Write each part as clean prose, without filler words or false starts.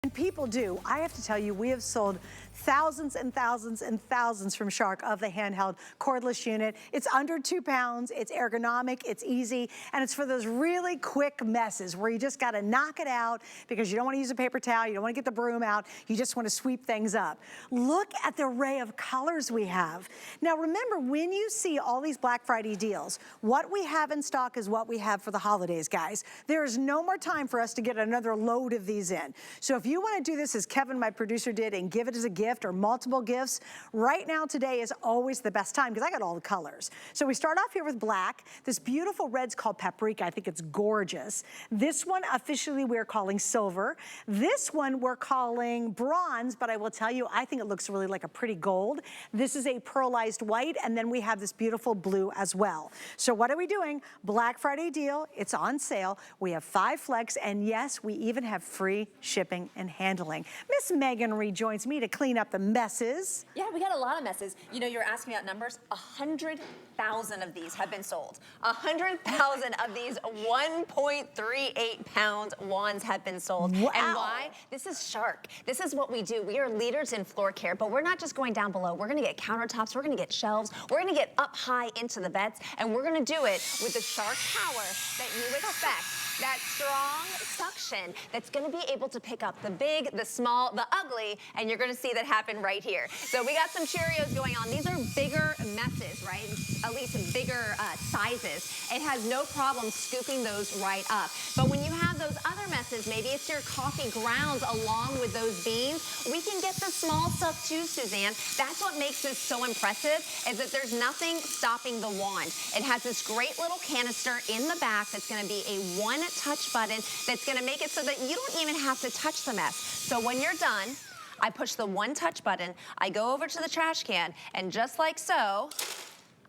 And people do. I have to tell you, we have sold thousands and thousands and thousands from Shark of the handheld cordless unit. It's under 2 pounds, it's ergonomic, it's easy, and it's for those really quick messes where you just gotta knock it out because you don't wanna use a paper towel, you don't wanna get the broom out, you just wanna sweep things up. Look at the array of colors we have. Now remember, when you see all these Black Friday deals, what we have in stock is what we have for the holidays, guys. There is no more time for us to get another load of these in. So if you wanna do this as Kevin, my producer, did and give it as a gift or multiple gifts, right now today is always the best time because I got all the colors. So we start off here with black. This beautiful red's called paprika. I think it's gorgeous. This one officially we're calling silver. This one we're calling bronze, but I will tell you, I think it looks really like a pretty gold. This is a pearlized white, and then we have this beautiful blue as well. So what are we doing? Black Friday deal, it's on sale. We have 5 flex, and yes, we even have free shipping and handling. Miss Megan rejoins me to clean up the messes. Yeah, we got a lot of messes. You know, you're asking about numbers. 100,000 of these have been sold. 100,000 of these 1.38 pound wands have been sold. Wow. And why? This is Shark. This is what we do. We are leaders in floor care, but we're not just going down below. We're gonna get countertops, we're gonna get shelves, we're gonna get up high into the beds, and we're gonna do it with the Shark power that you expect. That strong suction that's gonna be able to pick up the big, the small, the ugly, and you're gonna see that happen right here. So we got some Cheerios going on. These are bigger messes, right? At least bigger sizes. It has no problem scooping those right up. But when you have those other messes, maybe it's your coffee grounds along with those beans, we can get the small stuff too, Suzanne. That's what makes this so impressive, is that there's nothing stopping the wand. It has this great little canister in the back that's gonna be a one-touch button that's gonna make it so that you don't even have to touch the mess. So when you're done, I push the one-touch button, I go over to the trash can, and just like so,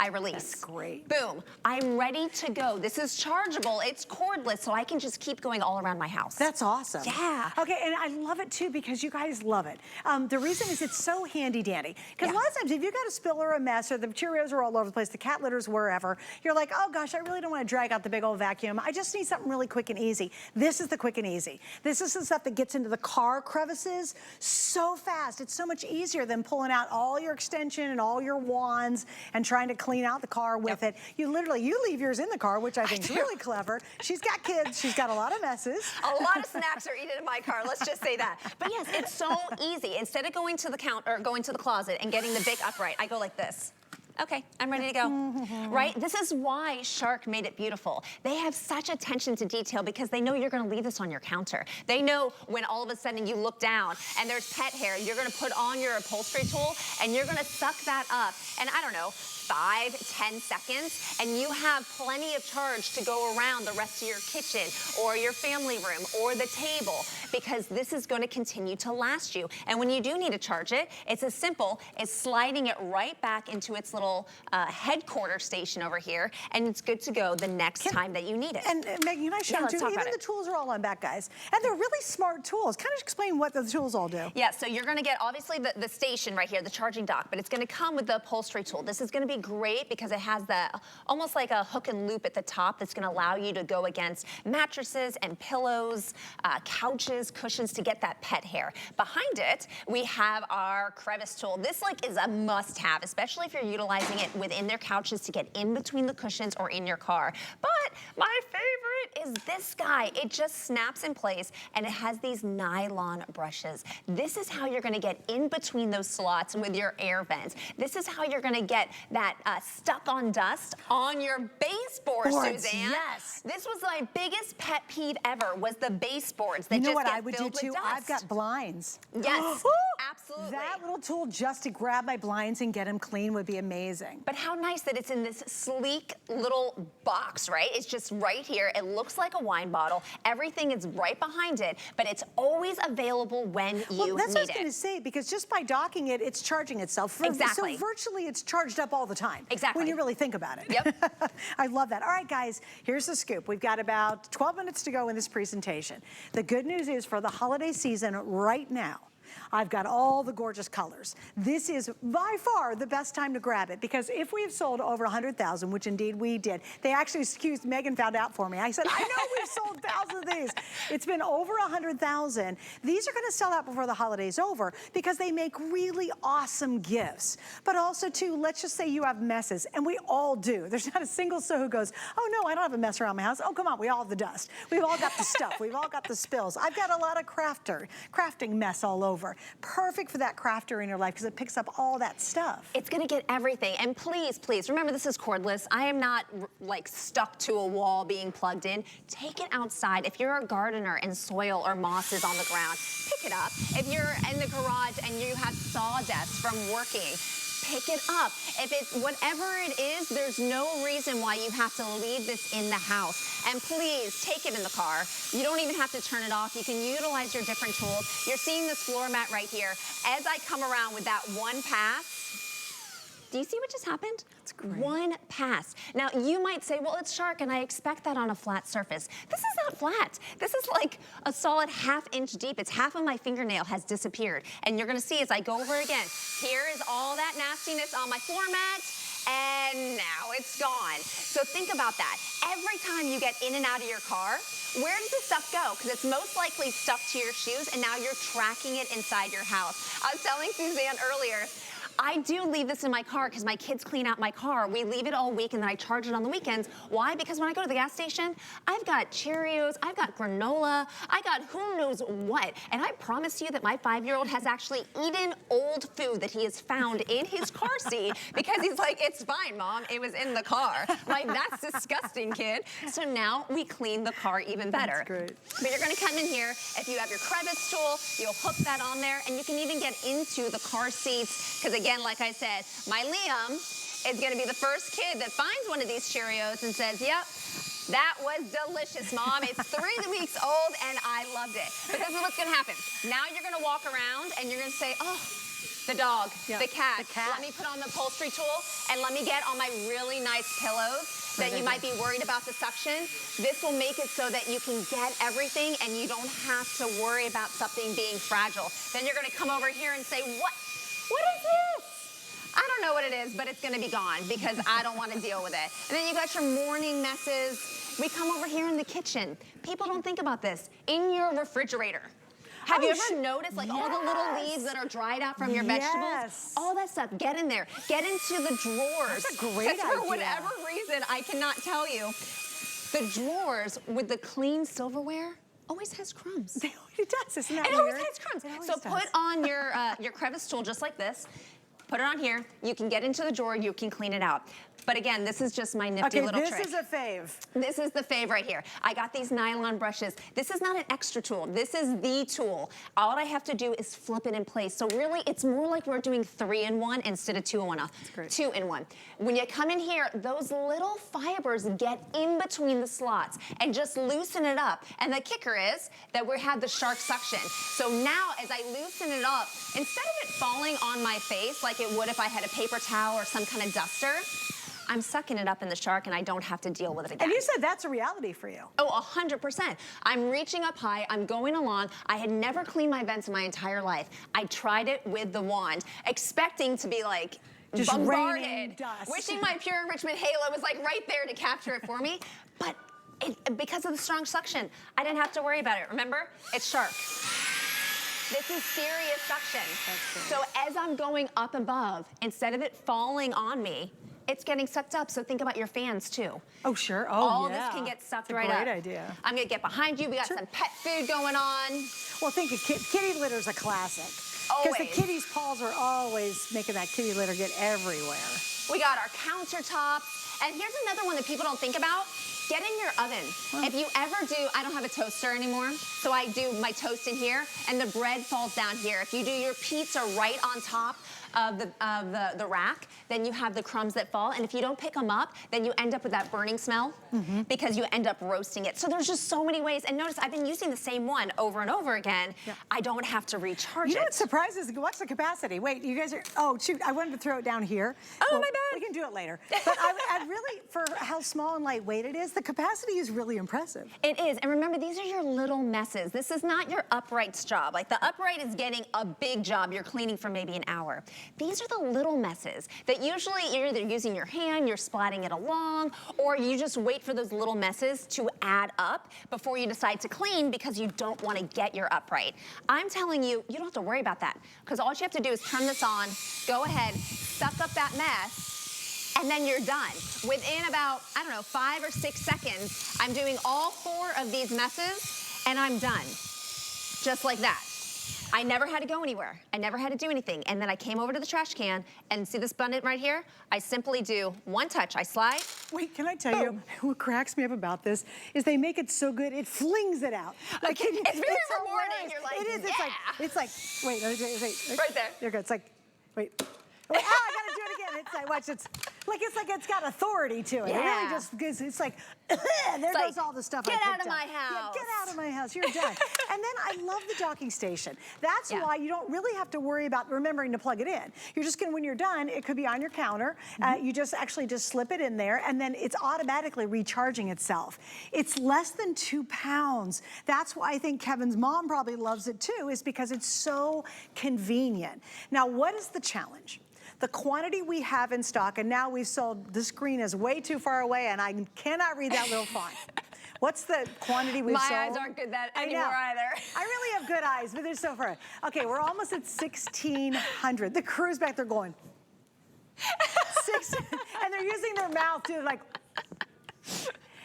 I release. That's great. Boom, I'm ready to go. This is chargeable, it's cordless, so I can just keep going all around my house. That's awesome. Yeah. Okay, and I love it too because you guys love it. The reason is it's so handy dandy. Because a lot of times if you got a spill or a mess or the Cheerios are all over the place, the cat litter's wherever, you're like, oh gosh, I really don't want to drag out the big old vacuum. I just need something really quick and easy. This is the quick and easy. This is the stuff that gets into the car crevices so fast. It's so much easier than pulling out all your extension and all your wands and trying to clean out the car with it. You leave yours in the car, which I think is really clever. She's got kids, she's got a lot of messes. A lot of snacks are eaten in my car, let's just say that. But yes, it's so easy. Instead of going to the counter or going to the closet and getting the big upright, I go like this. Okay, I'm ready to go, right? This is why Shark made it beautiful. They have such attention to detail because they know you're gonna leave this on your counter. They know when all of a sudden you look down and there's pet hair, you're gonna put on your upholstery tool and you're gonna suck that up. And I don't know, 5-10 seconds, and you have plenty of charge to go around the rest of your kitchen or your family room or the table, because this is going to continue to last you. And when you do need to charge it, it's as simple as sliding it right back into its little headquarter station over here, and it's good to go the next time that you need it. And Megan, can I show you too? Even the tools are all on back, guys. And they're really smart tools. Kind of explain what the tools all do. Yeah, so you're gonna get obviously the station right here, the charging dock, but it's gonna come with the upholstery tool. This is gonna be great because it has the almost like a hook and loop at the top that's gonna allow you to go against mattresses and pillows, couches, cushions to get that pet hair. Behind it, we have our crevice tool. This is a must-have, especially if you're utilizing it within their couches to get in between the cushions or in your car. But my favorite is this guy. It just snaps in place and it has these nylon brushes. This is how you're gonna get in between those slots with your air vents. This is how you're gonna get that stuck on dust on your baseboard, Suzanne. Yes. This was my biggest pet peeve ever, was the baseboards that you know just what get I would filled do too? with dust. I've got blinds. Yes, absolutely. That little tool just to grab my blinds and get them clean would be amazing. But how nice that it's in this sleek little box, right? It's just right here. It looks like a wine bottle. Everything is right behind it, but it's always available when you need it. That's what I was going to say, because just by docking it, it's charging itself. Exactly. So virtually it's charged up all the time. Exactly. When you really think about it. Yep. I love that. All right, guys, here's the scoop. We've got about 12 minutes to go in this presentation. The good news is for the holiday season right now, I've got all the gorgeous colors. This is by far the best time to grab it, because if we've sold over 100,000, which indeed we did, they actually, excuse, Megan found out for me. I said, I know we've sold thousands of these. It's been over 100,000. These are gonna sell out before the holiday's over because they make really awesome gifts. But also too, let's just say you have messes, and we all do. There's not a single sew who goes, oh no, I don't have a mess around my house. Oh, come on, we all have the dust. We've all got the stuff. We've all got the spills. I've got a lot of crafting mess all over. Perfect for that crafter in your life because it picks up all that stuff. It's gonna get everything. And please, please, remember this is cordless. I am not like stuck to a wall being plugged in. Take it outside. If you're a gardener and soil or moss is on the ground, pick it up. If you're in the garage and you have sawdust from working, pick it up. If it's whatever it is, there's no reason why you have to leave this in the house. And please take it in the car. You don't even have to turn it off. You can utilize your different tools. You're seeing this floor mat right here. As I come around with that one pass, do you see what just happened? That's great. One pass. Now, you might say, well, it's Shark, and I expect that on a flat surface. This is not flat. This is like a solid ½ inch deep. It's half of my fingernail has disappeared. And you're gonna see as I go over again, here is all that nastiness on my floor mat, and now it's gone. So think about that. Every time you get in and out of your car, where does the stuff go? Because it's most likely stuck to your shoes, and now you're tracking it inside your house. I was telling Suzanne earlier, I do leave this in my car because my kids clean out my car. We leave it all week and then I charge it on the weekends. Why? Because when I go to the gas station, I've got Cheerios, I've got granola, I got who knows what. And I promise you that my 5-year-old has actually eaten old food that he has found in his car seat because he's like, it's fine, Mom, it was in the car. Like, that's disgusting, kid. So now we clean the car even better. That's great. But you're gonna come in here, if you have your crevice tool, you'll hook that on there, and you can even get into the car seats, because again, like I said, my Liam is gonna be the first kid that finds one of these Cheerios and says, yep, that was delicious, Mom. It's 3 weeks old and I loved it. But this is what's gonna happen. Now you're gonna walk around and you're gonna say, oh, the dog, the cat. Let me put on the upholstery tool and let me get on my really nice pillows that you might be worried about the suction. This will make it so that you can get everything and you don't have to worry about something being fragile. Then you're gonna come over here and say, what is this? I don't know what it is, but it's gonna be gone because I don't wanna deal with it. And then you got your morning messes. We come over here in the kitchen. People don't think about this. In your refrigerator. Have you ever noticed like all the little leaves that are dried out from your vegetables? All that stuff, get in there. Get into the drawers. That's a great idea. For whatever reason, I cannot tell you, the drawers with the clean silverware always has crumbs. It does, isn't that weird? It always has crumbs. So put on your crevice tool just like this. Put it on here. You can get into the drawer. You can clean it out. But again, this is just my nifty little trick. Okay, this is a fave. This is the fave right here. I got these nylon brushes. This is not an extra tool. This is the tool. All I have to do is flip it in place. So really, it's more like we're doing 3-in-1 instead of 2-in-1. That's great. 2-in-1. When you come in here, those little fibers get in between the slots and just loosen it up. And the kicker is that we have the Shark suction. So now, as I loosen it up, instead of it falling on my face like it would if I had a paper towel or some kind of duster, I'm sucking it up in the Shark and I don't have to deal with it again. And you said that's a reality for you. Oh, 100%. I'm reaching up high, I'm going along. I had never cleaned my vents in my entire life. I tried it with the wand, expecting to be like, just bombarded, dust. wishing my Pure Enrichment Halo was like right there to capture it for me. But because of the strong suction, I didn't have to worry about it. Remember, it's Shark. This is serious suction. So as I'm going up above, instead of it falling on me, it's getting sucked up, so think about your fans too. Oh, sure. Oh, all this can get sucked right up. Great idea. I'm gonna get behind you. We got some pet food going on. Well, think of kitty litter's a classic. Because the kitty's paws are always making that kitty litter get everywhere. We got our countertops. And here's another one that people don't think about. Get in your oven. If you ever do, I don't have a toaster anymore, so I do my toast in here, and the bread falls down here. If you do your pizza right on top of the rack, then you have the crumbs that fall, and if you don't pick them up, then you end up with that burning smell because you end up roasting it. So there's just so many ways, and notice I've been using the same one over and over again. I don't have to recharge it. You know what surprises? What's the capacity? Wait, you guys are, oh shoot, I wanted to throw it down here. Oh, well, my bad. We can do it later. But I really, for how small and lightweight it is, the capacity is really impressive. It is, and remember, these are your little messes. This is not your upright's job. Like the upright is getting a big job. You're cleaning for maybe an hour. These are the little messes that usually you're either using your hand, you're splatting it along, or you just wait for those little messes to add up before you decide to clean because you don't want to get your upright. I'm telling you, you don't have to worry about that because all you have to do is turn this on, go ahead, suck up that mess, and then you're done. Within about, I don't know, 5 or 6 seconds, I'm doing all 4 of these messes and I'm done. Just like that. I never had to go anywhere. I never had to do anything. And then I came over to the trash can and see this button right here? I simply do one touch. I slide. Wait, can I tell you what cracks me up about this is they make it so good, it flings it out. Like, it's very rewarding. hilarious. You're like, it is. yeah. It's like, wait, Right there. There you go. It's like, wait. I gotta do it again. It's like, watch, it's like it's got authority to it. Yeah. It really just gives, it's like, there goes all the stuff I Get picked out of up. my house. Yeah, get out of my house. You're done. And then I love the docking station. That's Yeah. why you don't really have to worry about remembering to plug it in. You're just gonna, when you're done, it could be on your counter. You just slip it in there, and then it's automatically recharging itself. It's less than 2 pounds. That's why I think Kevin's mom probably loves it too, is because it's so convenient. Now, what is the challenge? The quantity we have in stock, and now we've sold, the screen is way too far away and I cannot read that little font. What's the quantity we've sold? My eyes aren't good anymore either. I really have good eyes, but they're so far. Okay, we're almost at 1,600. The crew's back there going, and they're using their mouth to like,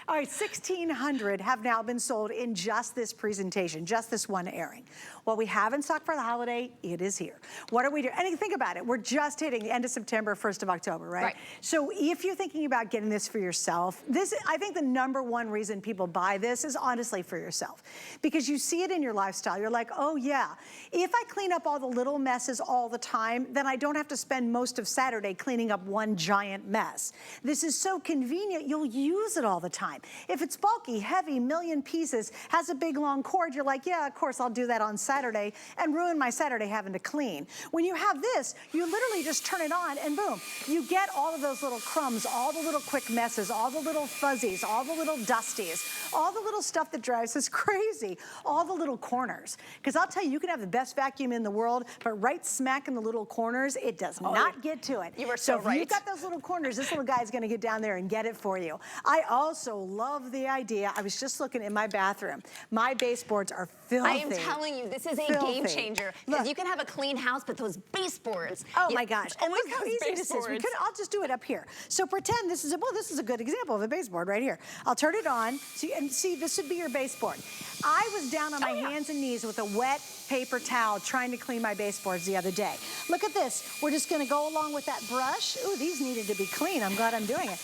all right, 1,600 have now been sold in just this presentation, just this one airing. What we have in stock for the holiday, it is here. What are we doing? And think about it, we're just hitting the end of September, 1st of October, right? So if you're thinking about getting this for yourself, I think the #1 reason people buy this is honestly for yourself. Because you see it in your lifestyle, you're like, oh yeah, if I clean up all the little messes all the time, then I don't have to spend most of Saturday cleaning up one giant mess. This is so convenient, you'll use it all the time. If it's bulky, heavy, million pieces, has a big long cord, you're like, yeah, of course I'll do that on Saturday and ruin my Saturday having to clean. When you have this, you literally just turn it on and boom, you get all of those little crumbs, all the little quick messes, all the little fuzzies, all the little dusties, all the little stuff that drives us crazy, all the little corners. Because I'll tell you, you can have the best vacuum in the world, but right smack in the little corners, it does not get to it. You were so right. If you've got those little corners, this little guy's gonna get down there and get it for you. I also love the idea, I was just looking in my bathroom, my baseboards are filthy. I am telling you, this is a game changer. Because you can have a clean house, but those baseboards. Oh my gosh, and look how easy this is. I'll just do it up here. So pretend this is a good example of a baseboard right here. I'll turn it on, and see, this would be your baseboard. I was down on my hands and knees with a wet paper towel trying to clean my baseboards the other day. Look at this. We're just gonna go along with that brush. Ooh, these needed to be clean. I'm glad I'm doing it.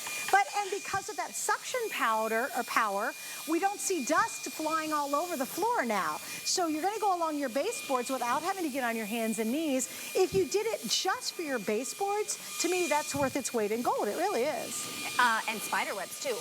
And because of that suction power, we don't see dust flying all over the floor now. So you're gonna go along your baseboards without having to get on your hands and knees. If you did it just for your baseboards, to me, that's worth its weight in gold. It really is. And spider webs too.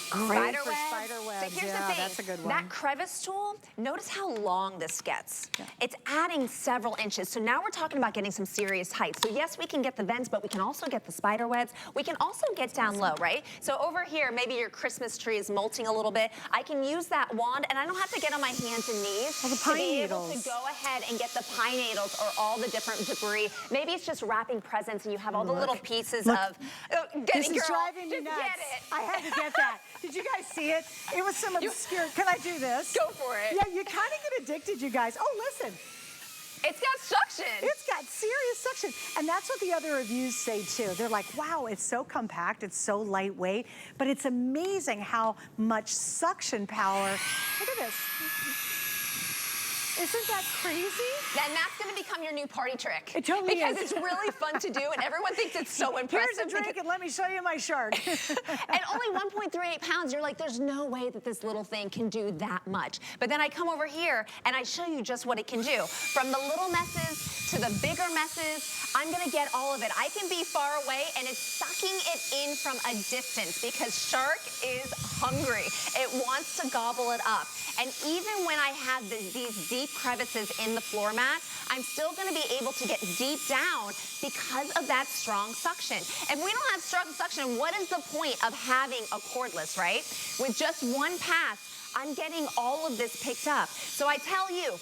Great for spider webs. So here's the thing. That's a good one. That crevice tool, notice how long this gets. Yeah. It's adding several inches. So now we're talking about getting some serious height. So yes, we can get the vents, but we can also get the spider webs. We can also get down low, right? So over here, maybe your Christmas tree is molting a little bit. I can use that wand, and I don't have to get on my hands and knees to be able to go ahead and get the pine needles or all the different debris. Maybe it's just wrapping presents, and you have all the little pieces of. This is driving me nuts. Get it. I had to get that. Did you guys see it? It was some obscure. Can I do this? Go for it. Yeah, you kind of get addicted, you guys. Oh, listen. It's got suction. It's got serious suction. And that's what the other reviews say too. They're like, wow, it's so compact, it's so lightweight, but it's amazing how much suction power. Look at this. Isn't that crazy? And that's going to become your new party trick. It totally because is. It's really fun to do, and everyone thinks it's so impressive. Here's a drink, and let me show you my shark. And only 1.38 pounds. You're like, there's no way that this little thing can do that much. But then I come over here, and I show you just what it can do. From the little messes to the bigger messes, I'm going to get all of it. I can be far away, and it's sucking it in from a distance because shark is hungry. It wants to gobble it up. And even when I have these deep deep crevices in the floor mat, I'm still gonna be able to get deep down because of that strong suction. If we don't have strong suction, what is the point of having a cordless, right? With just one pass, I'm getting all of this picked up. So I tell you,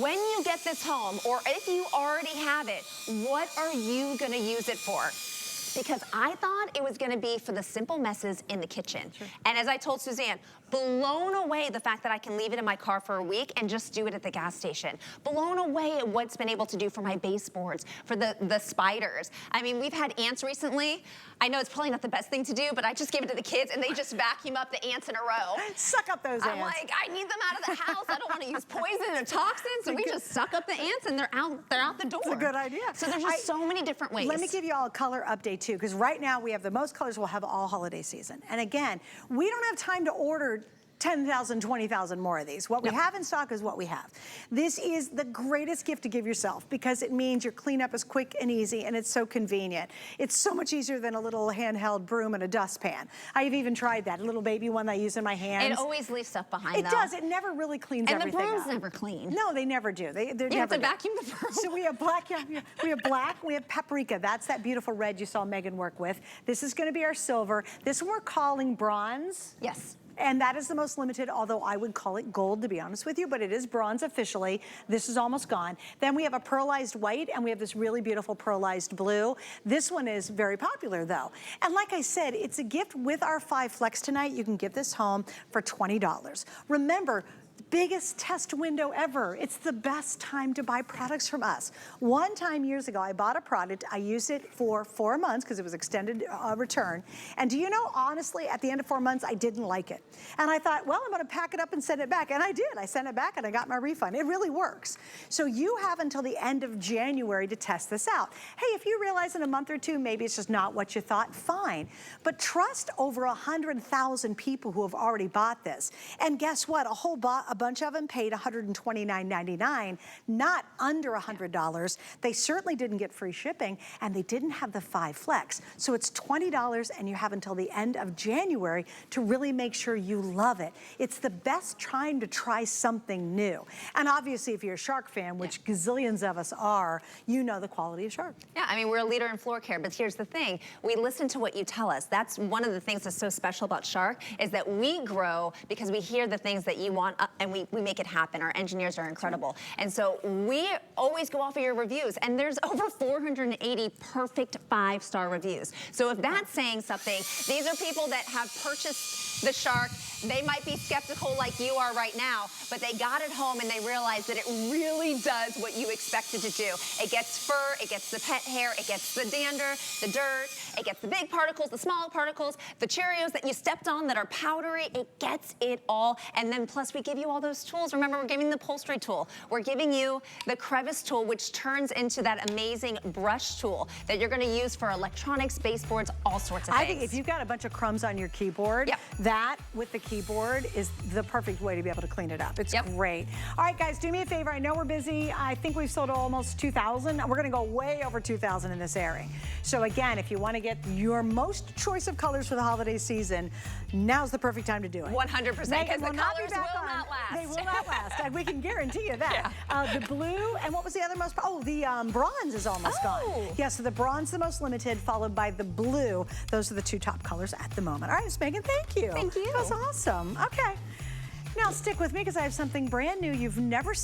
when you get this home, or if you already have it, what are you gonna use it for? Because I thought it was gonna be for the simple messes in the kitchen. Sure. And as I told Suzanne, blown away the fact that I can leave it in my car for a week and just do it at the gas station. Blown away at what it's been able to do for my baseboards, for the spiders. I mean, we've had ants recently. I know it's probably not the best thing to do, but I just give it to the kids and they just vacuum up the ants in a row. Suck up those ants. I'm like, I need them out of the house. I don't want to use poison or toxins. So we just suck up the ants and they're out the door. It's a good idea. So there's just so many different ways. Let me give you all a color update too, because right now we have the most colors we'll have all holiday season. And again, we don't have time to order 10,000, 20,000 more of these. What we have in stock is what we have. This is the greatest gift to give yourself because it means your cleanup is quick and easy and it's so convenient. It's so much easier than a little handheld broom and a dustpan. I've even tried that, a little baby one that I use in my hands. It always leaves stuff behind It does, it never really cleans everything up. And the brooms never clean. No, they never do. They're you have to vacuum the broom. So we have black, we have paprika. That's that beautiful red you saw Megan work with. This is gonna be our silver. This one we're calling bronze. Yes. And that is the most limited, although I would call it gold, to be honest with you, but it is bronze officially. This is almost gone. Then we have a pearlized white, and we have this really beautiful pearlized blue. This one is very popular, though. And like I said, it's a gift with our 5 Flex tonight. You can give this home for $20. Remember, biggest test window ever. It's the best time to buy products from us. One time years ago, I bought a product. I used it for 4 months because it was extended return. And do you know, honestly, at the end of 4 months, I didn't like it. And I thought, well, I'm gonna pack it up and send it back. And I did. I sent it back and I got my refund. It really works. So you have until the end of January to test this out. Hey, if you realize in a month or two, maybe it's just not what you thought, fine. But trust over 100,000 people who have already bought this. And guess what? A bunch of them paid $129.99, not under $100. They certainly didn't get free shipping, and they didn't have the 5 Flex. So it's $20, and you have until the end of January to really make sure you love it. It's the best time to try something new. And obviously, if you're a Shark fan, which gazillions of us are, you know the quality of Shark. Yeah, I mean, we're a leader in floor care, but here's the thing. We listen to what you tell us. That's one of the things that's so special about Shark, is that we grow because we hear the things that you want, and we make it happen. Our engineers are incredible. And so we always go off of your reviews, and there's over 480 perfect 5-star reviews. So if that's saying something, these are people that have purchased the Shark. They might be skeptical like you are right now, but they got it home and they realized that it really does what you expect it to do. It gets fur, it gets the pet hair, it gets the dander, the dirt, it gets the big particles, the small particles, the Cheerios that you stepped on that are powdery, it gets it all. And then plus we give you all those tools. Remember, we're giving the upholstery tool. We're giving you the crevice tool, which turns into that amazing brush tool that you're gonna use for electronics, baseboards, all sorts of things. I think if you've got a bunch of crumbs on your keyboard, that with the keyboard is the perfect way to be able to clean it up. It's great. All right, guys, do me a favor. I know we're busy. I think we've sold almost 2,000. We're gonna go way over 2,000 in this airing. So again, if you wanna get your most choice of colors for the holiday season, now's the perfect time to do it. 100%, because the colors will not last. They will not last. And we can guarantee you that. The blue, and what was the other most, the bronze is almost gone. Yeah, so the bronze the most limited, followed by the blue. Those are the 2 top colors at the moment. All right, Ms. Megan, thank you. Thank you. That's awesome. Okay. Now stick with me because I have something brand new you've never seen.